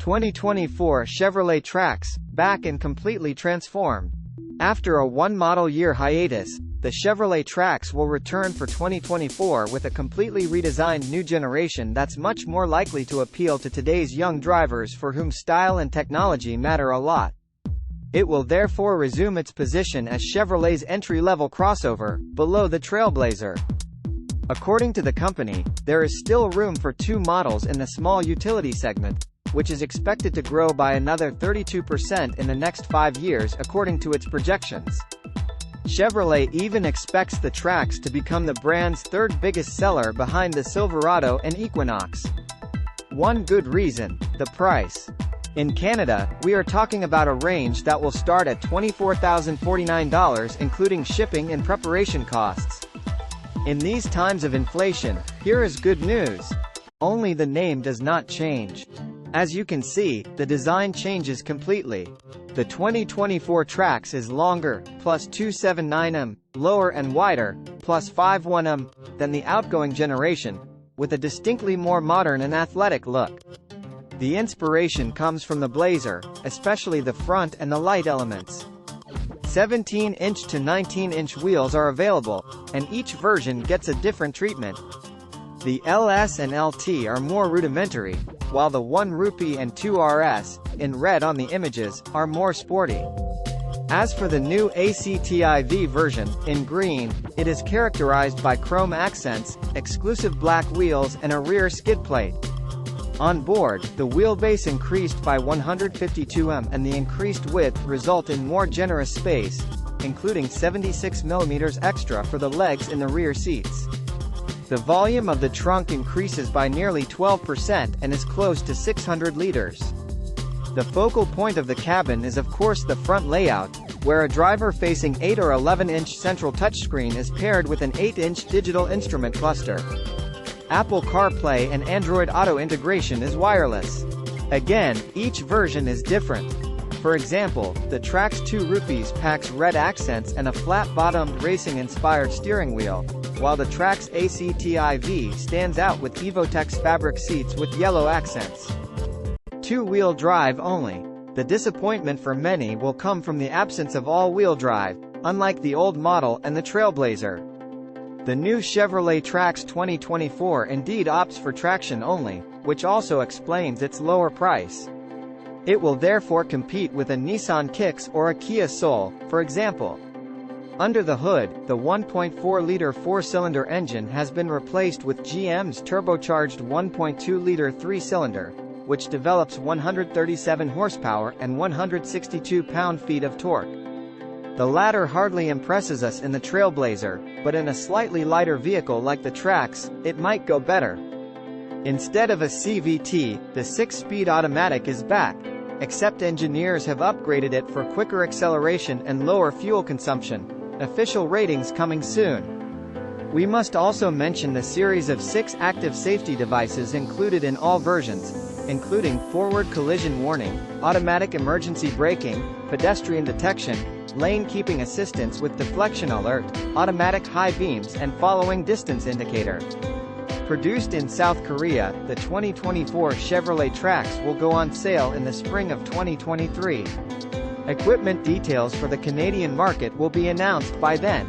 2024 Chevrolet Trax, back and completely transformed. After a one-model-year hiatus, the Chevrolet Trax will return for 2024 with a completely redesigned new generation that's much more likely to appeal to today's young drivers for whom style and technology matter a lot. It will therefore resume its position as Chevrolet's entry-level crossover, below the Trailblazer. According to the company, there is still room for two models in the small utility segment, which is expected to grow by another 32% in the next 5 years according to its projections. Chevrolet even expects the Trax to become the brand's third biggest seller behind the Silverado and Equinox. One good reason: the price. In Canada, we are talking about a range that will start at $24,049 including shipping and preparation costs. In these times of inflation, here is good news. Only the name does not change. As you can see, the design changes completely. The 2024 Trax is longer, plus 279 mm, lower and wider, plus 51 mm, than the outgoing generation, with a distinctly more modern and athletic look. The inspiration comes from the Blazer, especially the front and the light elements. 17-inch to 19-inch wheels are available, and each version gets a different treatment. The LS and LT are more rudimentary, while the 1 Rupee and 2 RS, in red on the images, are more sporty. As for the new ACTIV version, in green, it is characterized by chrome accents, exclusive black wheels and a rear skid plate. On board, the wheelbase increased by 152 mm and the increased width result in more generous space, including 76 mm extra for the legs in the rear seats. The volume of the trunk increases by nearly 12% and is close to 600 liters. The focal point of the cabin is of course the front layout, where a driver-facing 8 or 11-inch central touchscreen is paired with an 8-inch digital instrument cluster. Apple CarPlay and Android Auto integration is wireless. Again, each version is different. For example, the Trax 2 Rupees packs red accents and a flat-bottomed racing-inspired steering wheel, while the Trax ACTIV stands out with Evotex fabric seats with yellow accents. Two-wheel drive only. The disappointment for many will come from the absence of all-wheel drive, unlike the old model and the Trailblazer. The new Chevrolet Trax 2024 indeed opts for traction only, which also explains its lower price. It will therefore compete with a Nissan Kicks or a Kia Soul, for example. Under the hood, the 1.4-liter four-cylinder engine has been replaced with GM's turbocharged 1.2-liter three-cylinder, which develops 137 horsepower and 162 pound-feet of torque. The latter hardly impresses us in the Trailblazer, but in a slightly lighter vehicle like the Trax, it might go better. Instead of a CVT, the 6-speed automatic is back, except engineers have upgraded it for quicker acceleration and lower fuel consumption. Official ratings coming soon. We must also mention the series of 6 active safety devices included in all versions, including forward collision warning, automatic emergency braking, pedestrian detection, lane keeping assistance with deflection alert, automatic high beams and following distance indicator. Produced in South Korea, the 2024 Chevrolet Trax will go on sale in the spring of 2023. Equipment details for the Canadian market will be announced by then.